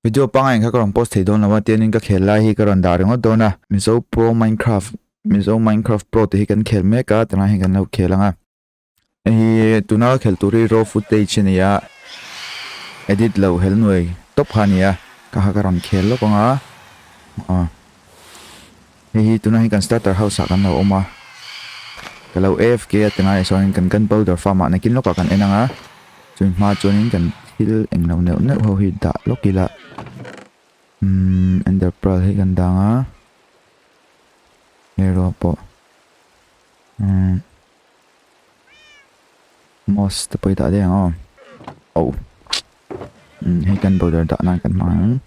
video pangai kha karon post thei don lawa tianin ka khel lai hi karon dar ngo dona MIZO Pro Minecraft Pro te hi kan khel me ka tana hi kan lo khelanga hi tuna khel turi raw footage ni ya edit lo hel noi top khania ka ha karon khel lo konga hi tuna hi kan starter house kan lo oma kalau AFK tana so kan powder farm na kin lo ka kan enanga chun ma chunin kan thil eng lo ne ho hi da lokila ender pearl hi kan danga hero po moss te poi da de hi kan powder da na kan mang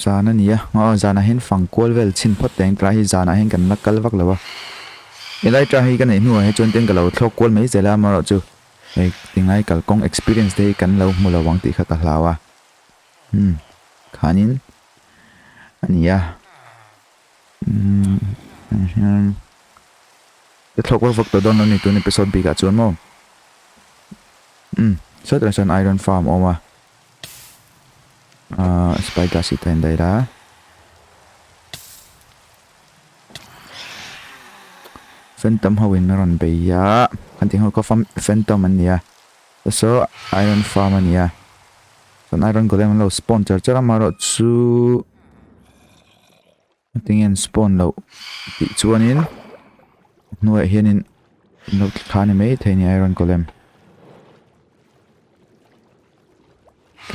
zana nia zana hin fang kol vel chin phot teng tra hi zana hin kan nakal vak lawa elai tra hi kan nu he chon ten ka lo thlok kol mai zela ma ro chu ei tingai kal kong experience dei kan lo mula wang ti khata hlawa khanin ania the thlok vak to don ni tu ni episode bi ka chon mo so tra son iron farm oma spider si ten dai ra phantom hawin meron be ya kan ting ho ko phantom ania so iron farm ania son iron golem lo spawn chara maro chu tingen spawn lo ti chuanin nuai hianin no khani mai theini iron golem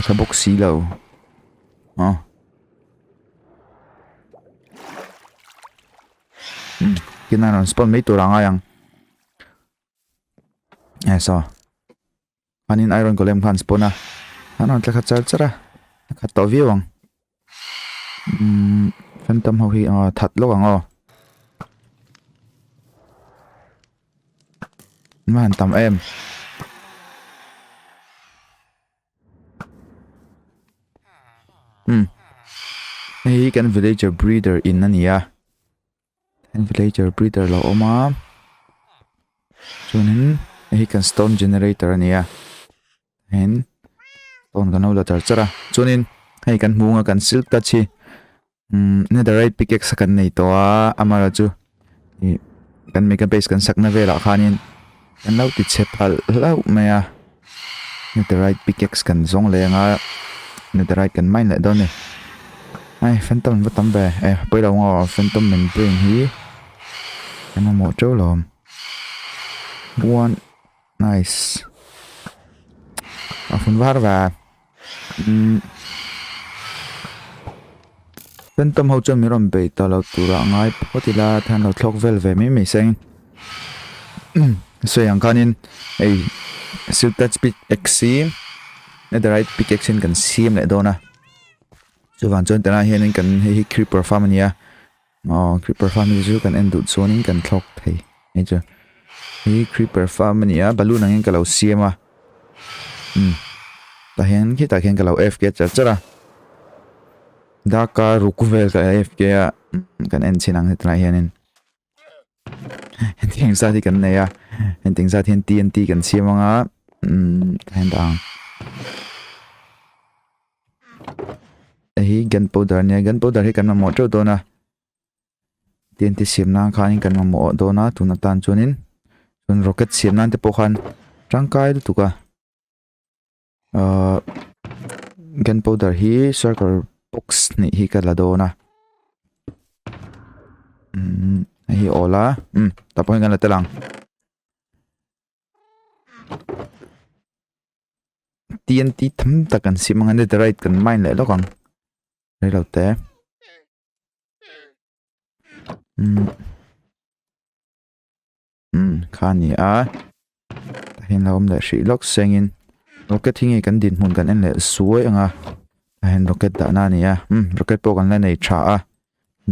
ka box si lo kinaron spawn mai turanga yang so anin iron golem khan spawna anon tla kha chara kha to viewang phantom ho hi that lo ango man tam em hi kan villager breeder in ania and villager breeder lo oma chunin hi kan stone generator ania and stone kan lo chara chunin hi kan munga kan silk ta chi netherite pickaxe kan nei to amara chu kan mega base kan sakna vela khanin kan lo ti chepal lo maya netherite pickaxe kan zong lenga netherite kan mine la don ni ai phantom va tam be poi lo ngo phantom min bring hi kan mo cho lom one nice phun var va phantom ho chon miron be ta lo tura ngai potila than lo thlok vel ve mi seng so yang kanin ei silta speed exim netherite pickaxe kan sim le dona so van chon tana hian kan hi creeper farm ania creeper farm ju kan endu chonin kan thlok thei ei chu hi creeper farm ania balloon angin kalau siama ta hian ki ta hian kalau fk chara daka rukuvel ka fk kan en chinang hetla hianin ting sa ti kan neya ting sa thian TNT kan siamanga kan dang hi gunpowder hi kan mo cho dona TNT siamna khanin kan mo dona tuna tan chunin chun rocket siamna te pokhan tangkai tu ka gunpowder hi circle box ni hi ka la dona hi ola tapoy kan la telang TNT tham ta kan siamanga netherite kan mine le lokang đây đầu té khani hiện là ông đại sĩ lốc sengin rocket hingi kan din mun kan en le suai anga hen rocket da na nia rocket po kan la nei tha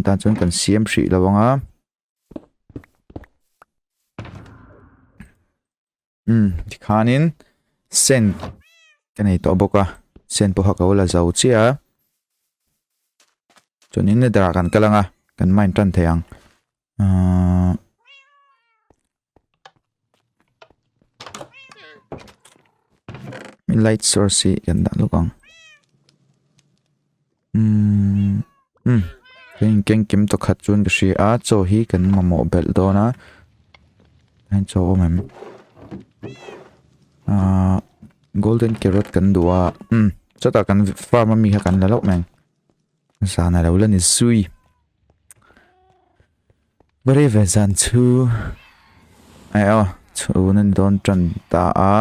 ta chon kan siam si lawanga khanin sen kan ei to boka sen po ha ka wala zau chia chonin ne dra kan kalanga kan main tran theyang light source kan da lukang keng kim to khat chun ka shi a cho hi kan mamo bel do na han cho mem golden carrot kan dua cho ta kan farm mi ha kan la lok meng sa na lo lan is sui very vezan chu ai chu nan don tran ta a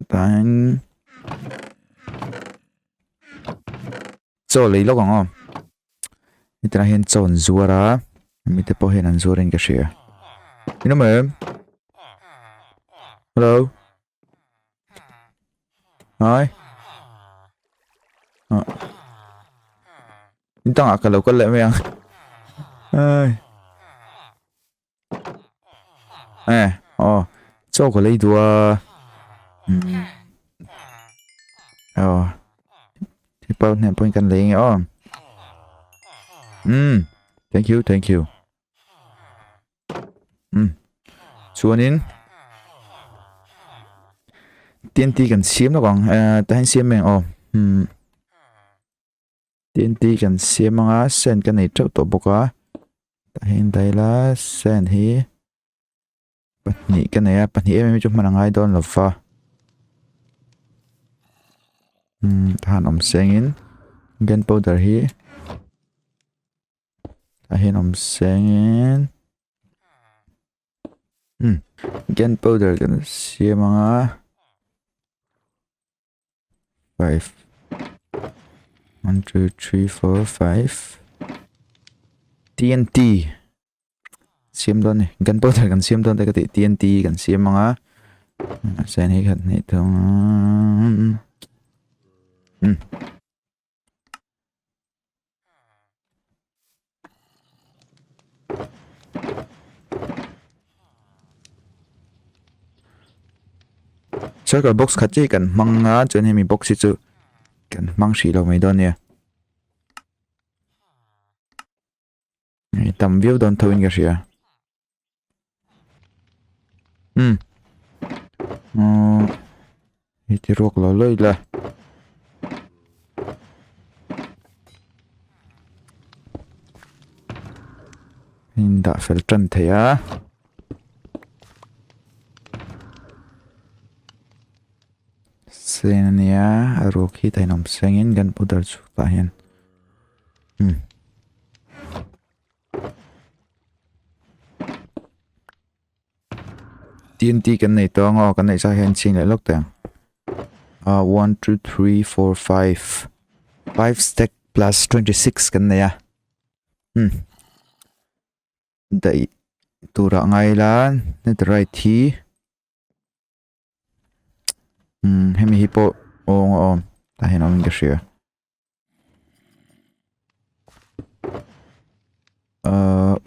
tan cho lấy lok ang itra hen chon zuara mi te po hen an zuaren ka share you know ma'am hello hi tang ak lo ka le me ang ai cho ko lấy đùa thì bao nè point kan lấy nghe thank you chuan in TNT kan siam lo kong ta han siam meng TNT kan siam anga sen kan nei trau to boka ta hen dai la sen hi pahnih kan nei a pahnih em chu manangai don lova han om sengin gunpowder hi ta hen om sengin gunpowder kan siam anga 5 1 2 3 4 5 TNT siam don ni gunpowder kan siam don ta ka ti TNT kan siam anga sen hi khat nei thong circle box khát chi cần mang á cho nên mình box chứ cần mang xì đâu mấy đòn nè tầm view đòn thôi cái gì à thì ruột lò lơi là mình đã phải trần thế á sen ya aroki tai nom sengin gan pudar chu ta hian TNT kan nei to ngo kan nei sa hian ching lại lok tang 1 2 3 4 5 5 stack plus 26 kan nei a dai tura ngai lan net right hi hemi hi po ta hen om ka share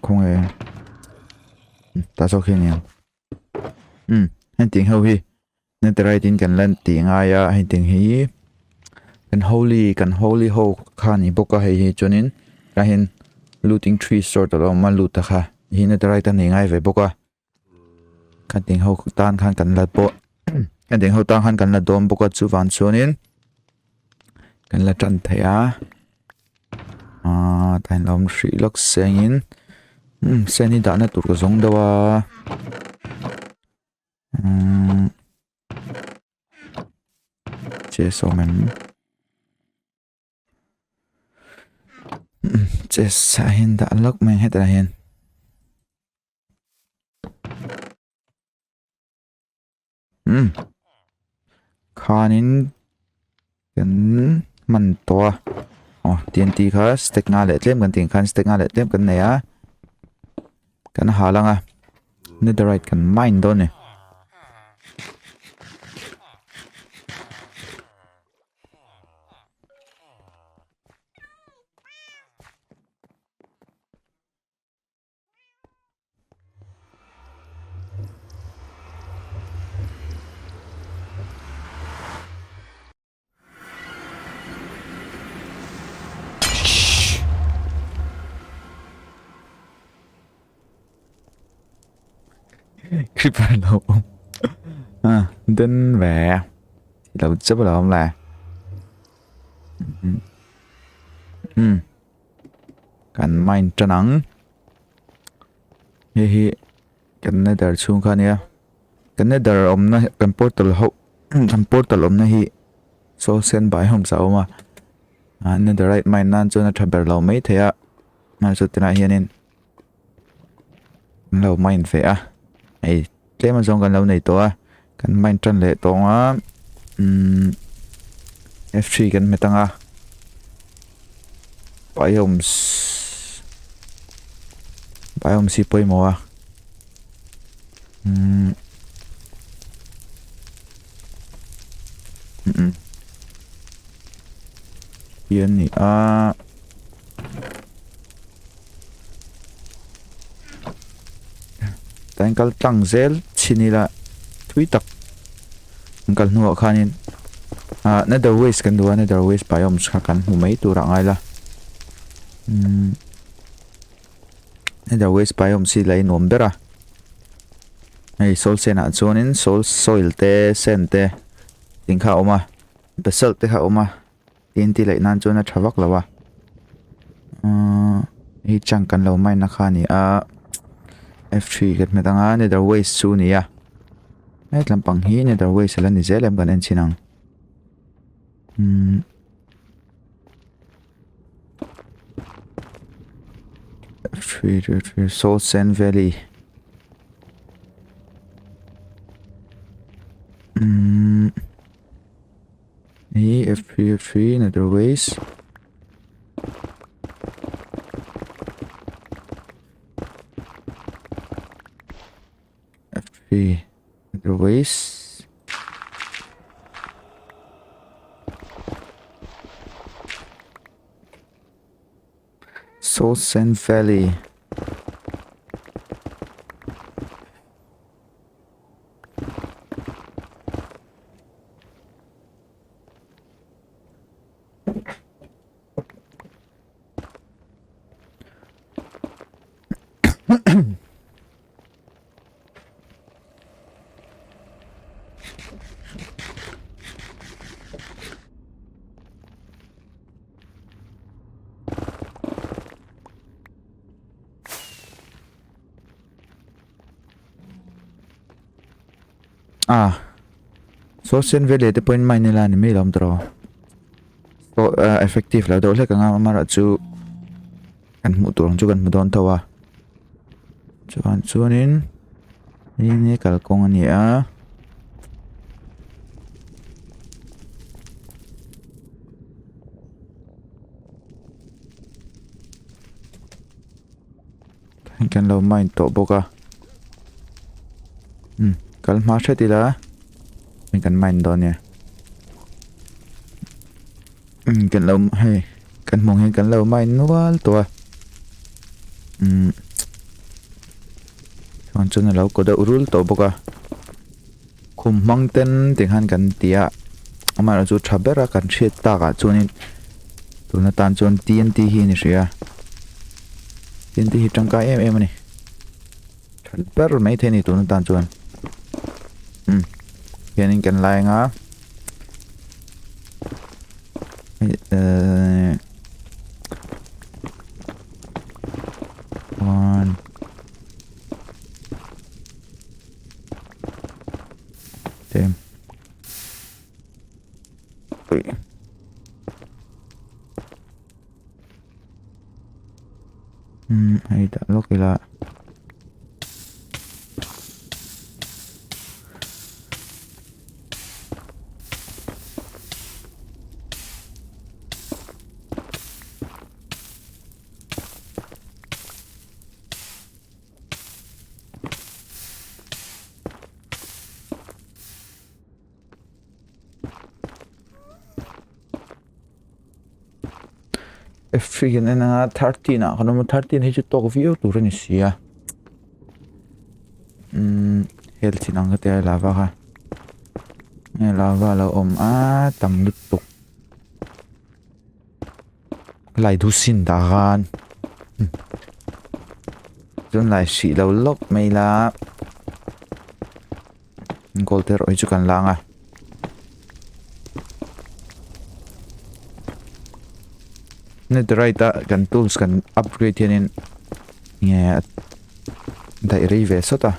không hề ta sau khi nè hành tiếng hậu hi nên từ đây tin cần lên tiếng ai à hành tiếng hi cần holy ho khan hi boka hi cho nên cái hen looting tree sort of mà loot ta kha hi nên từ đây ta nghe ai về boka kan tiếng hậu tan khan cần lật bộ kan tiếng hậu tan khan cần lật dom boka chu van cho nên cần là trần thế à thành lòng sĩ lắc sen sen đi đã nó tụt cái giống đâu chế số mình chế sen đã lắc mình hết rồi hiện khanin kan man to TNT kha stack nga le tlem kan ting khan stack nga le tlem kan nei a kan halanga netherite kan mine don ne Creeper lâu ông. Đến vẻ. Thì lâu chấp là ông là. Cần mine cho nắng. Hi hi. Cần nether xuống khá nè. Cần nether ông na cần portal hậu. Cần portal ông na hi. So sen bài hôm sau mà. Netherite mine nan cho nó thập bèr lâu mấy thế ạ. Mà cho tên là hiền nên. Lâu mine phải à. Ấy. Thế mà xong cần lâu này to à. Cần mine trần lệ to á. F3 cần mấy tăng à. Biome si poi mo à. Yên nhỉ à. Tangkal tang zel chinila thui tak tangkal nuwa khanin nether waste kan duwa nether waste biomes kha kan hu mai tu ra ngai la nether waste biome si lai nom bera ai sol sena chonin soil te sen te ting kha oma basalt te kha oma tin ti lai nan chona thawak lawa hi chang kan lo mai na khani a F3 kat metanga nether waste su ni ya ai lampang hi nether waste la ni zelem kan en chinang F3 Salt Sand Valley hi F3 nether waste nether waste Salt Sand Valley Salt Sand Valley te point mine nila ni mai lom tro so effective la do le ka nga mara chu kan mu tur chu kan mu don thawa chuan chuanin ni kalkong ani a kan lo mine to boka kal ma the tila mình cần mine đó nè cần lâu hay cần mong hay cần lâu mine nó to còn cho nên lâu có đậu rule to boka khum mang ten tiếng han cần tia mà là chú chabera cần chết ta cả cho nên tụi nó tan chọn TNT hi nè sửa TNT hi trong cái em này chabera mấy thế này tụi nó tan chọn hiện nên cần lại ngã one damn hay đã lúc kia là F3 cái này 13 à, còn mà 13 thì chút to cái video tụi nó xí à, health thì năng cái lava ha, nghe lava là tăng lực tục, lại thu xin đã gan, chúng lại xí lâu lốc mày là, gold ter oi chu kan langa netherite kan tools kan upgrade hianin nge dai rei ve sota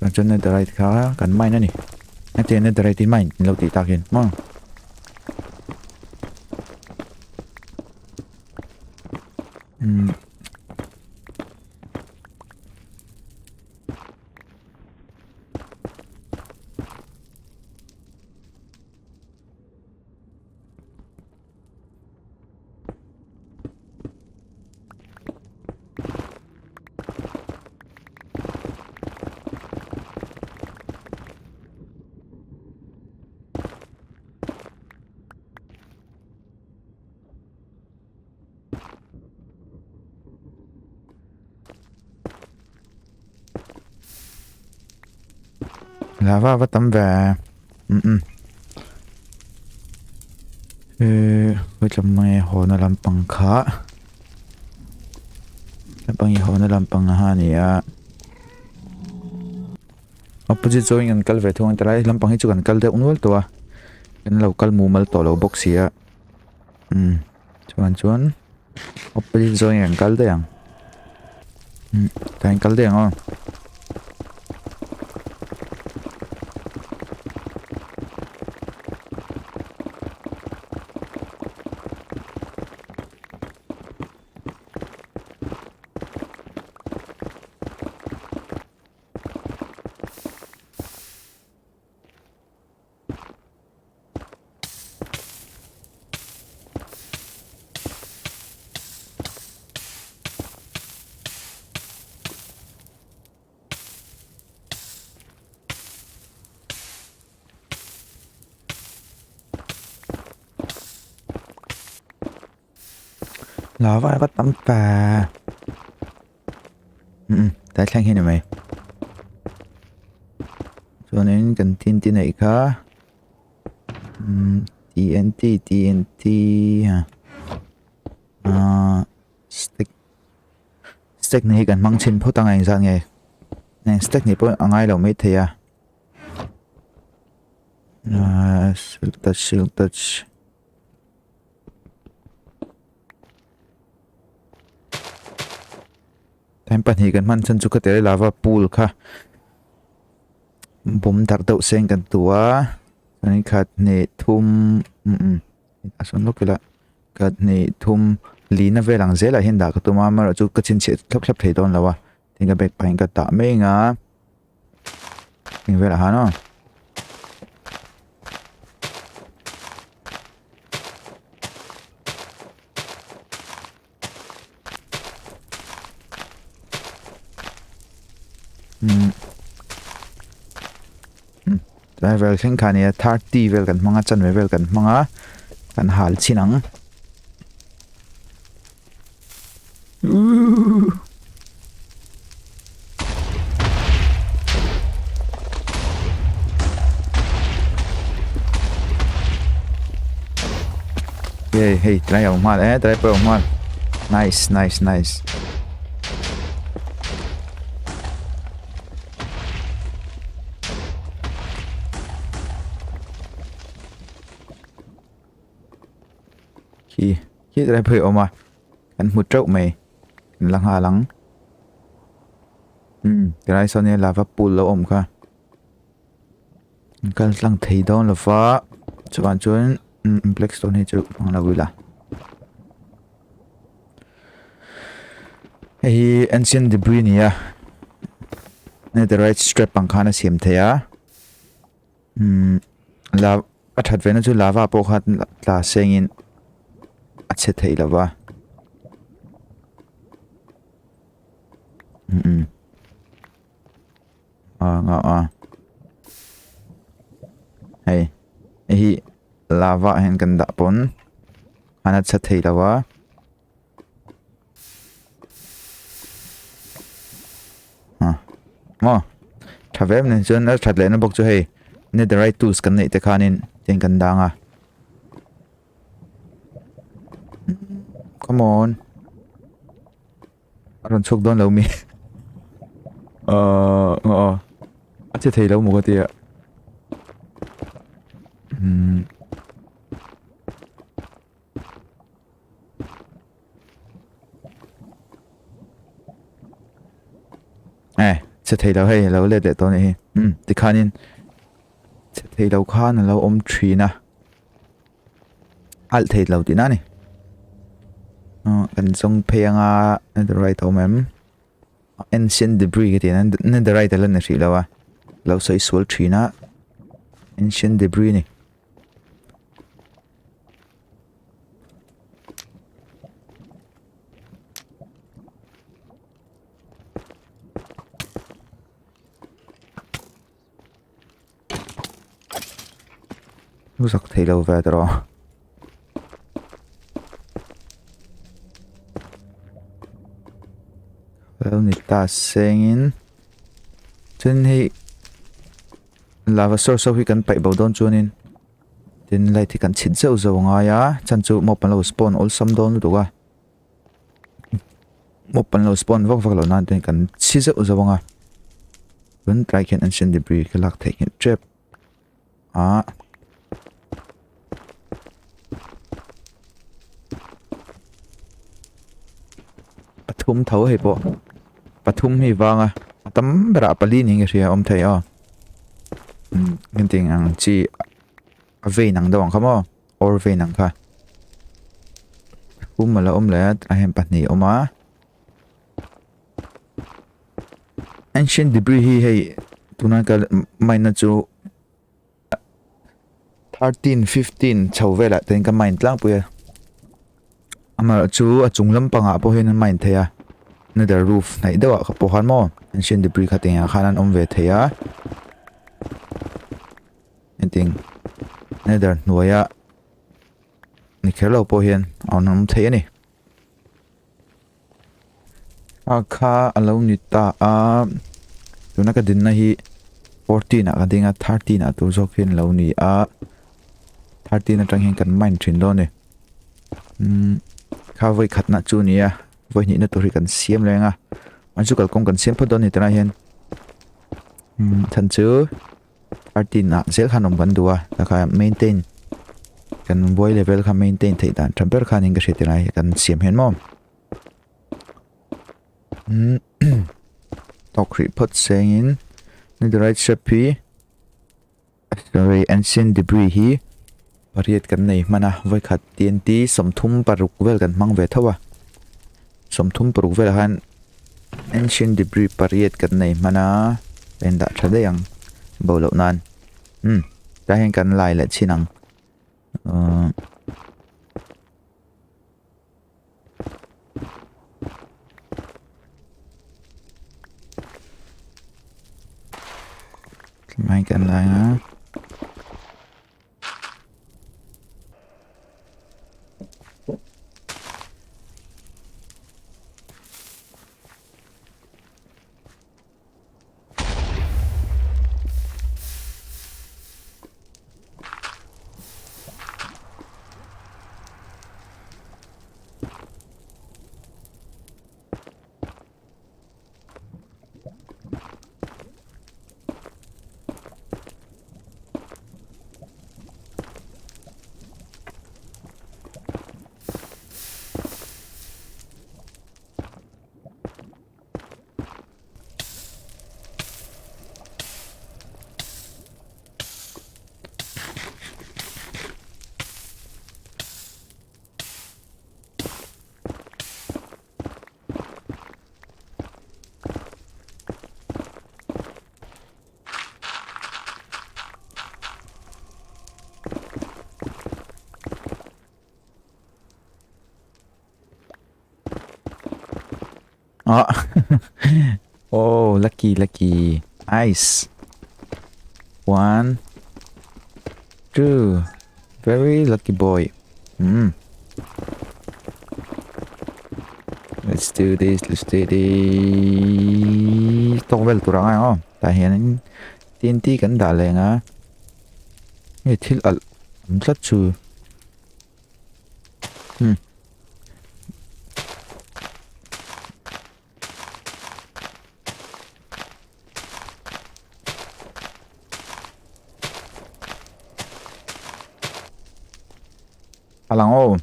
kan netherite kha kan mine ani ate netherite mine lo ti takin ma lava va tam ve với chấm mai hồ nó làm bằng khá làm bằng hồ nó làm bằng ha nè opposite join an kal ve thong trai lam pang hi chu kan kal de unwal to kan local mumal to lo box ya chuan opposite join an kal de yang kan kal de ang lava va tam pa tại sang hi mày cho nên cần tin này khá TNT ha stick này cần mang trên phố tăng anh ra nghe nè stick này bữa anh ai lâu mấy thế shield touch em pan hi kan man chan chu ka te lava pool kha bom dar deuh seng kan tua ani khat ne thum ason lokela kat ne thum lina velang zela hin da ka tuma mar chu ka chin che thlap thlap thei don lawa tinga bek pain ka ta me nga ting vela ha no vel khen khania 30 vel kan manga chan vel kan manga kan hal chinang hey try ông mal try pe ông mal nice khi try pe ông mà kan mu trâu mày lang hà lắng cái sau này là pool lo om kha kan lang thei don lo fa chuan blackstone hi chu ang la wila hey ancient debris nia netherite strap pang khana siam theya la athat vena chu lava po khat la sengin ache thei lawa nga hey hi lava hen kan da pon ana cha thei lawa mo thavem nen chon a that le na bok chu hey netherite tools kan nei te khanin ten kan danga come on aron chok don lo mi sẽ thấy lâu một cái tiệt sẽ thấy lâu hay lâu lên để tôi này thì khá nên sẽ thấy lâu khá là lâu ôm tree na alt thấy lâu tí na này cần xong phê nga netherite ôm em ancient debris cái tiền netherite lên này lâu à lâu xây xuống tree na ancient debris nàyรู้สึกthấy lâu về rồi lâu người ta saying trên hi lava source sau khi cần phải bảo đón cho nên đến lại thì cần chỉnh dầu dầu ngay á chân chú một phần lâu spawn all some đón được à một phần lâu spawn vóc vóc lâu nan thì cần chỉnh dầu dầu ngay vẫn try can ancient debris cái lạc thể hiện trapปทุมเท่าให้ปะปทุมให้วางตั้มบราปลีนี่ไงเชียอมไทยกันจริงจีเวนังดองครับมั้งออร์เวนังค่ะคุ้มมาแล้วเลยไอ้เห็นปัจนี่มา ancient debris ให้ตัวนั้นก็ไม่น่าจะ13 15ชาวเวลาแต่ก็ไม่ตั้งไปมาจูจุงลำปังอ่ะพอเห็นมันไม่เทีย nether roof ไหนเดี๋ยวพอหันมอ ancient debris ขัดเองขนาดอมเวทีอ่ะจริง nether หน่วยอ่ะนี่แค่เราพอเห็นเอาน้ำเทียนี่ค่าเราหนิตาตัวนักดินนะฮี14นะกันดิ้ง13นะตัวจอกเห็นเราหนิ13นะจังเห็นกันไม่ถึงโดนเนี่ยข้าไว้ขัดนัดจูนี่ไว้นี่นัดตัวที่กันเสียมเลยมันจุกกงกันเสียมพอโดนนี่แต่ละเห็นทันเจอ13นะเซลขนมกันดัวแล้วก็ maintain กัน boy level ค่ะ maintain ที่ด่าน temper ค่ะนี่ก็เสียแต่ละกันเสียมเห็นมั้งตอกคลิปพอดเสียงนี่ the right shape sorry ancient debris ฮีปริยัดกันในมันไว้ขัด TNT สมทุมปรุกเวลกันมังเวทว่าสมทุมปรุกเวลกัน ancient debris ปริยัดกันในมันเป็นดัชได้ยังเบาเหล่านั้นได้เห็นกันลายและชินังไม่กันลายนะoh lucky ice 1 2 very lucky boy let's do this ต้องเวลตัวง่ายแต่เห็นTNTกันด่าเลยนะนี่ที่ผมสัดชู alang o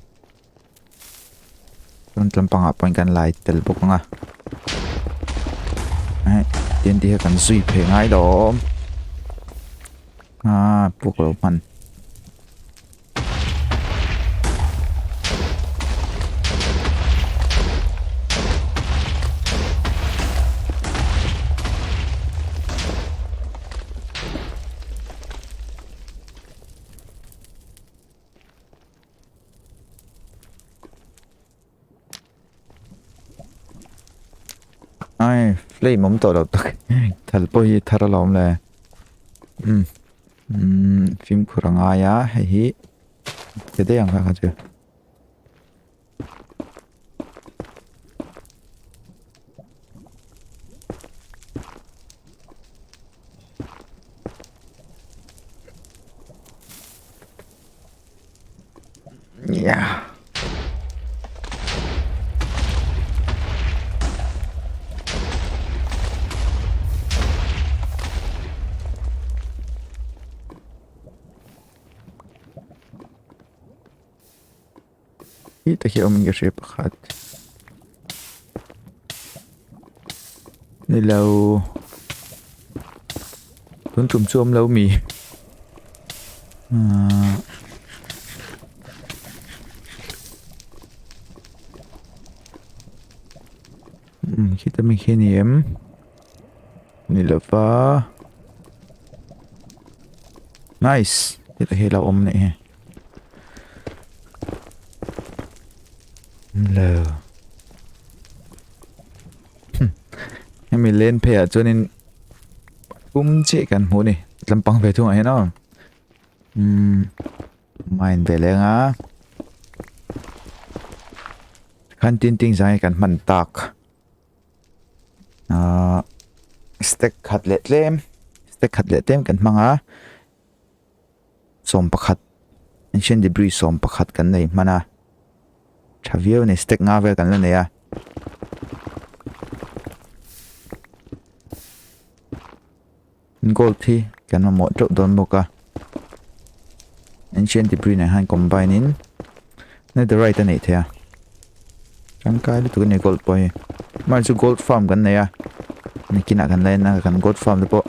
tun tlampang a point kan lai tel bok nga ai TNT kan zui phe ngai dom puk lo man ai flame mom to lo tak thal poi thara lom le phim khuranga ya hi thế đấy ang ka chứ yeah Kita hier um geschrieben hat. Đây lâu tuấn trùm xôm lâu mì kita mikir ni ni lepas nice kita hilau om ni lờ em mình lên phe cho nên cũng chỉ cần muốn này làm bằng về thôi nó mày về lên á khăn tin tin rằng cần mình tạc steak cutlet lem cần mang á som pakhat ancient debris som pakhat kan nei mana Xavier này steak nga về kan lên này gold thi kan ma mo trộn don boka ancient debris này hai combine in netherite này thế chẳng cái lu tu này gold boy mà chu gold farm kan này ni kina kan lên kan gold farm de po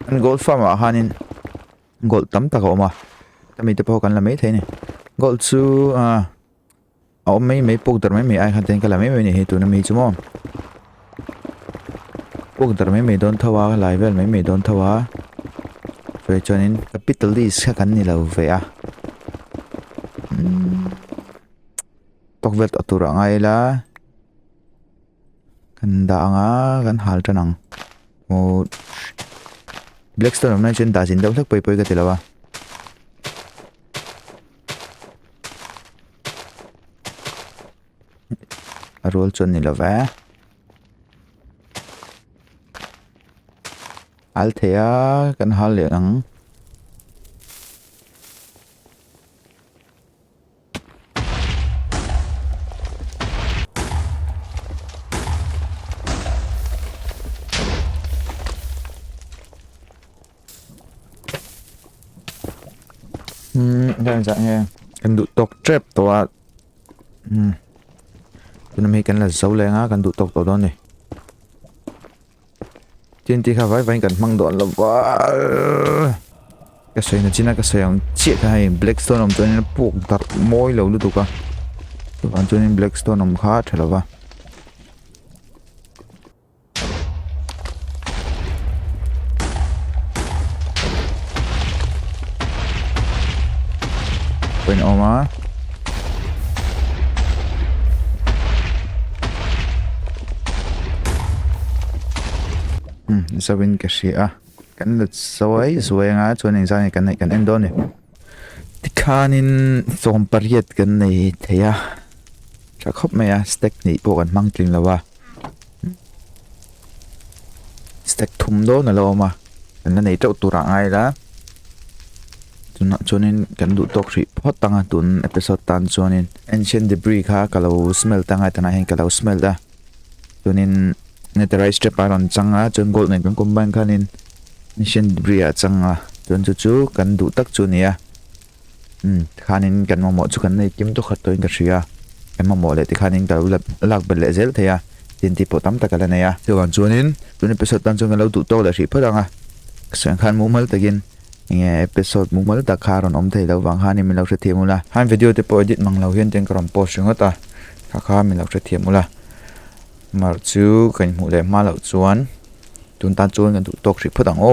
an gold farm hanin gold tam ta ko ma tami te po kan la mai the ni gold chu mấy bốc đợt mấy ai khăn tên cái là mấy này tụi nó mấy chú mong bốc đợt mấy đón thâu á lại về mấy đón thâu á về cho nên capitalist các cái này là về tóc vẹt ở tụi ai là cần đào á cần hal cho năng một Blackstone hôm nay trên đá dính đâu thức bơi cái gì là roll chon ni lova al thea kan hal le ang đang dạng nghe kan du tok trap to tụi nó kan là dấu lên á kan tụ tộc đó này trên tí khai vay cần mang đoạn là vợ cái xoay nó chỉ là cái xoay ông chiết hay blackstone ông cho nên nó buộc đặt môi lâu luôn tụi con tụi con cho nên blackstone ông khá thật là vợ bên ông á sao bên cái gì cái là rồi ngã cho nên sao này cái em đó này thì khá nên xong bariet cái này thế chắc khóc mày stack này bộ còn mang tiền là ba stack thùng đó là lo mà cái này trâu tụ rạng ai đó cho nên cái đủ tốc sĩ hot tăng tuần episode tan cho nên ancient debris khá kalau smell tăng ai tanah kalau smell đó cho nên netherite strip aron changa chon gold này cũng combine khanin ancient debris changa chon chu kan du tak chu nia khanin kan mo chu kan nei kim to khat to in ka ria emma mo le ti khanin ka lak bel le zel theya tin ti potam takala ne ya chuan chuanin tun episode tan chung lo tu to la ri phadanga sang khan mu mal takin nge episode mu mal ta kharon om thei lo wang hani mi lo hre themula han video te po edit mang lo hian ten karam post ringota kha mi lo hre themula mar chu kan mu le ma lo chuan tun tan chuan kan tu tok ri phadang o